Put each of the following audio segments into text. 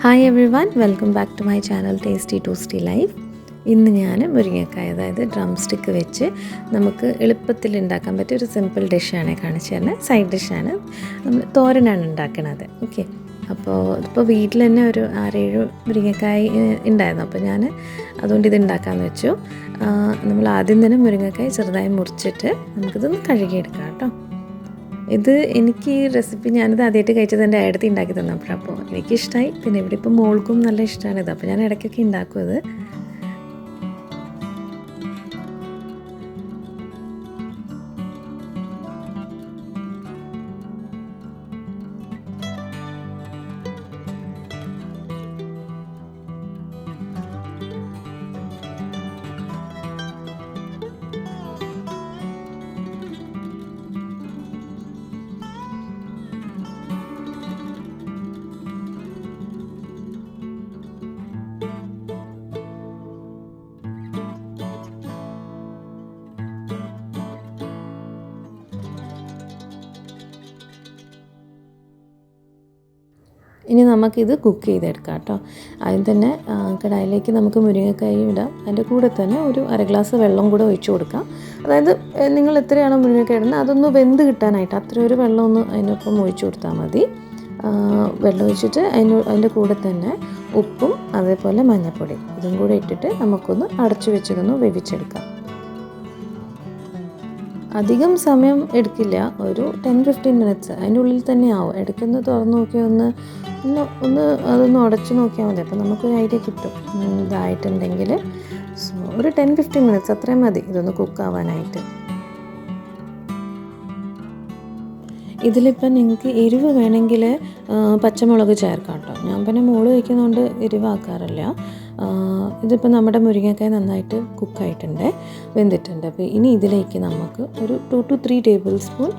Hi everyone, welcome back to my channel tasty toasty life. ഇന്ന് ഞാൻ മുരിങ്ങക്കായ, അതായത് drum stick വെച്ച് നമുക്ക് എളുപ്പത്തിൽ ഉണ്ടാക്കാൻ പറ്റിയ ഒരു സിമ്പിൾ ഡിഷാണ് കാണിച്ചു തരുന്നത്. സൈഡ് ഡിഷാണ്, നമ്മൾ തോരനാണ് ഉണ്ടാക്കണത്. ഓക്കെ, അപ്പോൾ ഇപ്പോൾ വീട്ടിൽ തന്നെ ഒരു 6-7 മുരിങ്ങക്കായ ഉണ്ടായിരുന്നു. അപ്പോൾ ഞാൻ അതുകൊണ്ട് ഇത് ഉണ്ടാക്കാമെന്ന് വെച്ചു. നമ്മൾ ആദ്യം തന്നെ മുരിങ്ങക്കായ ചെറുതായി മുറിച്ചിട്ട് നമുക്കിതൊന്ന് കഴുകിയെടുക്കാം കേട്ടോ. ഇത് എനിക്ക് ഈ റെസിപ്പി ഞാനിത് ആദ്യമായിട്ട് കഴിച്ചത് എൻ്റെ ഏടത്തി ഉണ്ടാക്കി തന്നപ്പോഴാണ്. അപ്പോൾ എനിക്കിഷ്ടമായി. പിന്നെ ഇവിടെ ഇപ്പോൾ മോൾക്കും നല്ല ഇഷ്ടമാണിത്. അപ്പോൾ ഞാൻ ഇടയ്ക്കൊക്കെ ഉണ്ടാക്കും ഇത്. ഇനി നമുക്കിത് കുക്ക് ചെയ്തെടുക്കാം കേട്ടോ. ആദ്യം തന്നെ കടായിലേക്ക് നമുക്ക് മുരിങ്ങക്കായും ഇടാം. അതിൻ്റെ കൂടെ തന്നെ ഒരു 1/2 ഗ്ലാസ് വെള്ളം കൂടെ ഒഴിച്ചു കൊടുക്കാം. അതായത് നിങ്ങൾ എത്രയാണോ മുരിങ്ങക്കായ ഇടുന്നത് അതൊന്ന് വെന്ത് കിട്ടാനായിട്ട് അത്ര ഒരു വെള്ളം ഒന്ന് അതിനൊപ്പം ഒഴിച്ചു കൊടുത്താൽ മതി. വെള്ളം ഒഴിച്ചിട്ട് അതിൻ്റെ കൂടെ തന്നെ ഉപ്പും അതേപോലെ മഞ്ഞൾപ്പൊടി ഇതും കൂടെ ഇട്ടിട്ട് നമുക്കൊന്ന് അടച്ചു വെച്ചതൊന്ന് വേവിച്ചെടുക്കാം. അധികം സമയം എടുക്കില്ല, ഒരു 10-15 മിനിറ്റ്സ് അതിൻ്റെ ഉള്ളിൽ തന്നെ ആവും. ഇടയ്ക്കൊന്ന് തുറന്ന് നോക്കി ഒന്ന് അതൊന്ന് ഉടച്ച് നോക്കിയാൽ മതി. അപ്പോൾ നമുക്കൊരു ഐഡിയ കിട്ടും ഇതായിട്ടുണ്ടെങ്കിൽ. സോ ഒരു 10-15 മിനിറ്റ്സ് അത്രയും മതി ഇതൊന്ന് കുക്കാവാനായിട്ട്. ഇതിലിപ്പം നിങ്ങൾക്ക് എരിവ് വേണമെങ്കിൽ പച്ചമുളക് ചേർക്കാം കേട്ടോ. ഞാൻ പിന്നെ മോള് വയ്ക്കുന്നതുകൊണ്ട് എരിവാക്കാറില്ല. ഇതിപ്പോൾ നമ്മുടെ മുരിങ്ങക്കായ നന്നായിട്ട് കുക്കായിട്ടുണ്ട്, വെന്തിട്ടുണ്ട്. അപ്പോൾ ഇനി ഇതിലേക്ക് നമുക്ക് ഒരു 2-3 ടേബിൾ സ്പൂൺ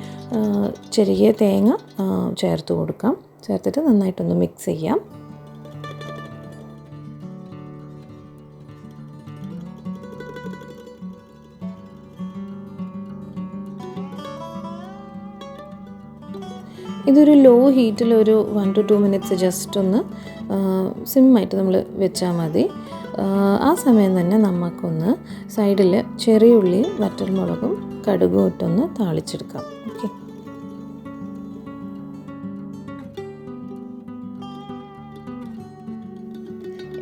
ചെറിയ തേങ്ങ ചേർത്ത് കൊടുക്കാം. ചേർത്തിട്ട് നന്നായിട്ടൊന്ന് മിക്സ് ചെയ്യാം. ഇതൊരു ലോ ഹീറ്റിൽ ഒരു 1-2 മിനിറ്റ്സ് ജസ്റ്റ് ഒന്ന് സിമ്മായിട്ട് നമ്മൾ വെച്ചാൽ മതി. ആ സമയം തന്നെ നമുക്കൊന്ന് സൈഡിൽ ചെറിയ ഉള്ളിയും വറ്റൽമുളകും കടുകും ഇട്ടൊന്ന് താളിച്ചെടുക്കാം. ഓക്കെ,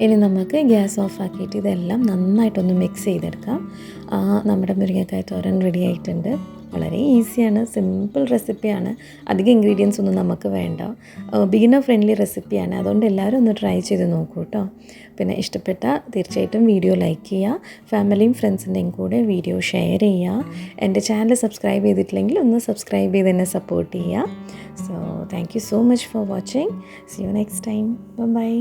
ഇനി നമുക്ക് ഗ്യാസ് ഓഫ് ആക്കിയിട്ട് ഇതെല്ലാം നന്നായിട്ടൊന്ന് മിക്സ് ചെയ്തെടുക്കാം. നമ്മുടെ മുരിങ്ങക്കായ തോരൻ റെഡി ആയിട്ടുണ്ട്. വളരെ ഈസിയാണ്, സിമ്പിൾ റെസിപ്പിയാണ്. അധികം ഇൻഗ്രീഡിയൻസ് ഒന്നും നമുക്ക് വേണ്ട. ബിഗിനർ ഫ്രണ്ട്ലി റെസിപ്പിയാണ്. അതുകൊണ്ട് എല്ലാവരും ഒന്ന് ട്രൈ ചെയ്ത് നോക്കൂ കേട്ടോ. പിന്നെ ഇഷ്ടപ്പെട്ടാൽ തീർച്ചയായിട്ടും വീഡിയോ ലൈക്ക് ചെയ്യുക. ഫാമിലിയും ഫ്രണ്ട്സിൻ്റെയും കൂടെ വീഡിയോ ഷെയർ ചെയ്യുക. എൻ്റെ ചാനൽ സബ്സ്ക്രൈബ് ചെയ്തിട്ടില്ലെങ്കിൽ ഒന്ന് സബ്സ്ക്രൈബ് ചെയ്ത് എന്നെ സപ്പോർട്ട് ചെയ്യുക. So thank you so much for watching. See you next time. By.